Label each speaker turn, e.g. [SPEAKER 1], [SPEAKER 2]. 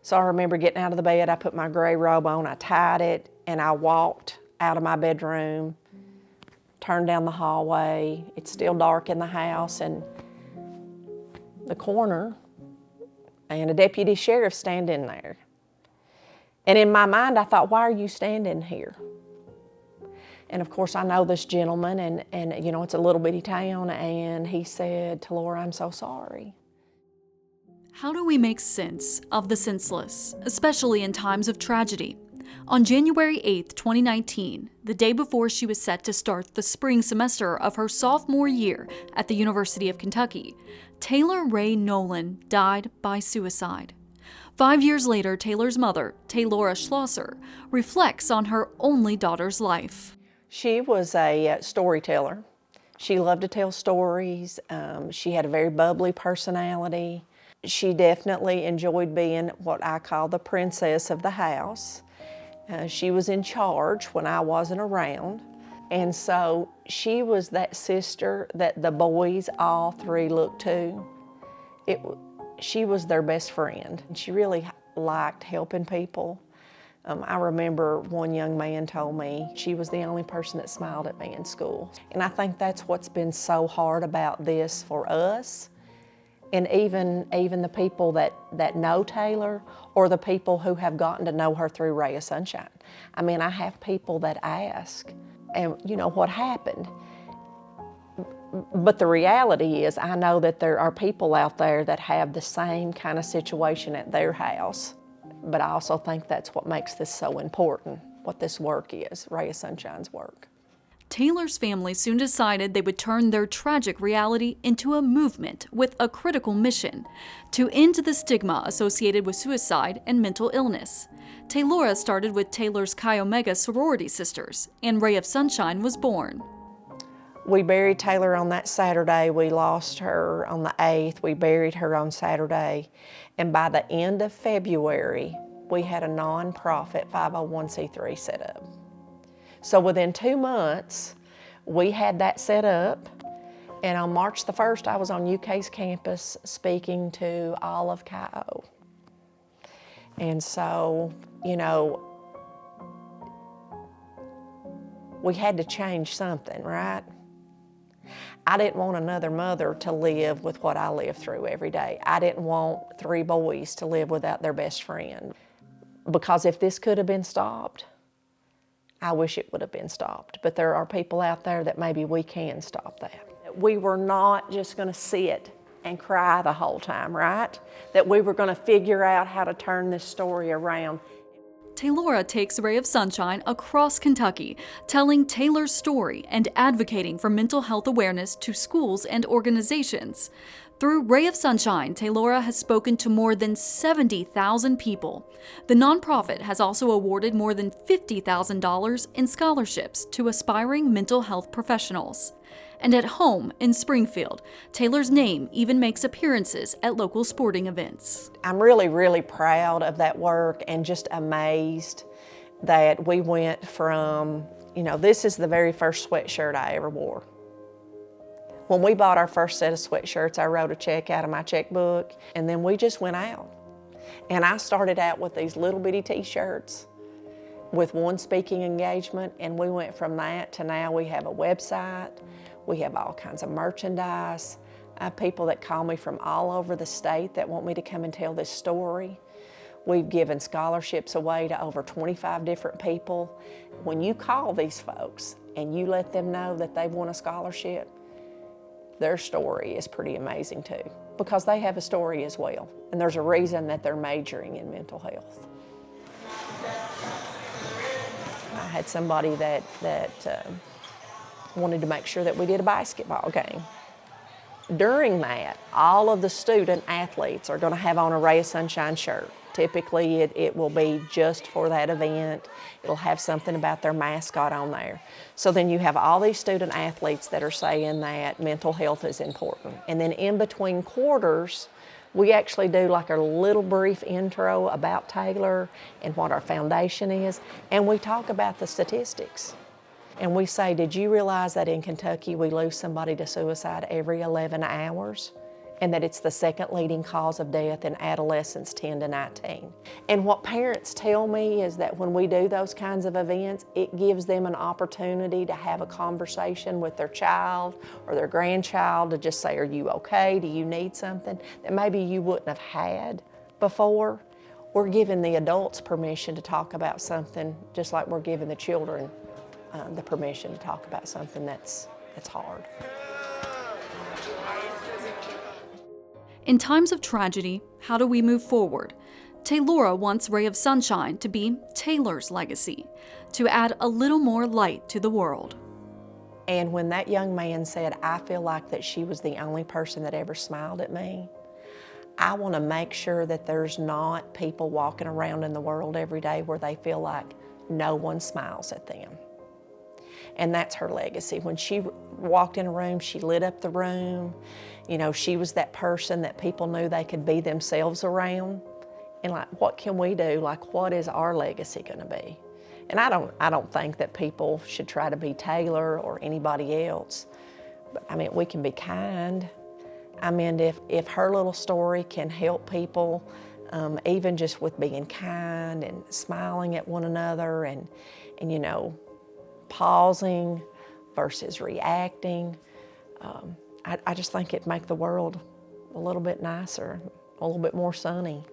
[SPEAKER 1] So I remember getting out of the bed, I put my gray robe on, I tied it, and I walked out of my bedroom, turned down the hallway. It's still dark in the house, and the coroner and a deputy sheriff standing there. And in my mind, I thought, why are you standing here? And of course, I know this gentleman, and you know, it's a little bitty town, and he said, "Talora, I'm so sorry."
[SPEAKER 2] How do we make sense of the senseless, especially in times of tragedy? On January 8, 2019, the day before she was set to start the spring semester of her sophomore year at the University of Kentucky, Taylor Ray Nolan died by suicide. 5 years later, Taylor's mother, Talora Schlosser, reflects on her only daughter's life.
[SPEAKER 1] She was a storyteller. She loved to tell stories. She had a very bubbly personality. She definitely enjoyed being what I call the princess of the house. She was in charge when I wasn't around. And so she was that sister that the boys, all three, looked to. She was their best friend. She really liked helping people. I remember one young man told me she was the only person that smiled at me in school. And I think that's what's been so hard about this for us. And even the people that know Taylor, or the people who have gotten to know her through Ray of Sunshine. I mean, I have people that ask, and you know, what happened? But the reality is, I know that there are people out there that have the same kind of situation at their house. But I also think that's what makes this so important, what this work is, Ray of Sunshine's work.
[SPEAKER 2] Taylor's family soon decided they would turn their tragic reality into a movement with a critical mission to end the stigma associated with suicide and mental illness. Talora started with Taylor's Chi Omega sorority sisters, and Ray of Sunshine was born.
[SPEAKER 1] We buried Taylor on that Saturday. We lost her on the 8th. We buried her on Saturday. And by the end of February, we had a nonprofit 501c3 set up. So within 2 months, we had that set up. And on March the 1st, I was on UK's campus speaking to all of Chi O. And so, you know, we had to change something, right? I didn't want another mother to live with what I lived through every day. I didn't want 3 boys to live without their best friend. Because if this could have been stopped, I wish it would have been stopped. But there are people out there that maybe we can stop that. We were not just going to sit and cry the whole time, right? That we were going to figure out how to turn this story around.
[SPEAKER 2] Talora takes Ray of Sunshine across Kentucky, telling Taylor's story and advocating for mental health awareness to schools and organizations. Through Ray of Sunshine, Talora has spoken to more than 70,000 people. The nonprofit has also awarded more than $50,000 in scholarships to aspiring mental health professionals. And at home in Springfield, Taylor's name even makes appearances at local sporting events.
[SPEAKER 1] I'm really, really proud of that work and just amazed that we went from, you know, this is the very first sweatshirt I ever wore. When we bought our first set of sweatshirts, I wrote a check out of my checkbook, and then we just went out. And I started out with these little bitty t-shirts with one speaking engagement, and we went from that to now we have a website, we have all kinds of merchandise. I have people that call me from all over the state that want me to come and tell this story. We've given scholarships away to over 25 different people. When you call these folks and you let them know that they've won a scholarship, their story is pretty amazing too, because they have a story as well. And there's a reason that they're majoring in mental health. I had somebody that wanted to make sure that we did a basketball game. During that, all of the student athletes are going to have on a Ray of Sunshine shirt. Typically, it will be just for that event. It'll have something about their mascot on there. So then you have all these student athletes that are saying that mental health is important. And then in between quarters, we actually do like a little brief intro about Taylor and what our foundation is, and we talk about the statistics. And we say, did you realize that in Kentucky we lose somebody to suicide every 11 hours? and that it's the second leading cause of death in adolescents 10 to 19. And what parents tell me is that when we do those kinds of events, it gives them an opportunity to have a conversation with their child or their grandchild to just say, are you okay? Do you need something that maybe you wouldn't have had before? We're giving the adults permission to talk about something just like we're giving the children the permission to talk about something that's hard.
[SPEAKER 2] In times of tragedy, how do we move forward? Taylora wants Ray of Sunshine to be Taylor's legacy, to add a little more light to the world.
[SPEAKER 1] And when that young man said, I feel like that she was the only person that ever smiled at me, I want to make sure that there's not people walking around in the world every day where they feel like no one smiles at them. And that's her legacy. When she walked in a room, she lit up the room. You know, she was that person that people knew they could be themselves around. And like, what can we do? Like, what is our legacy going to be? And I don't think that people should try to be Taylor or anybody else. But I mean, we can be kind. I mean, if her little story can help people, even just with being kind and smiling at one another and you know, pausing versus reacting, I just think it'd make the world a little bit nicer, a little bit more sunny.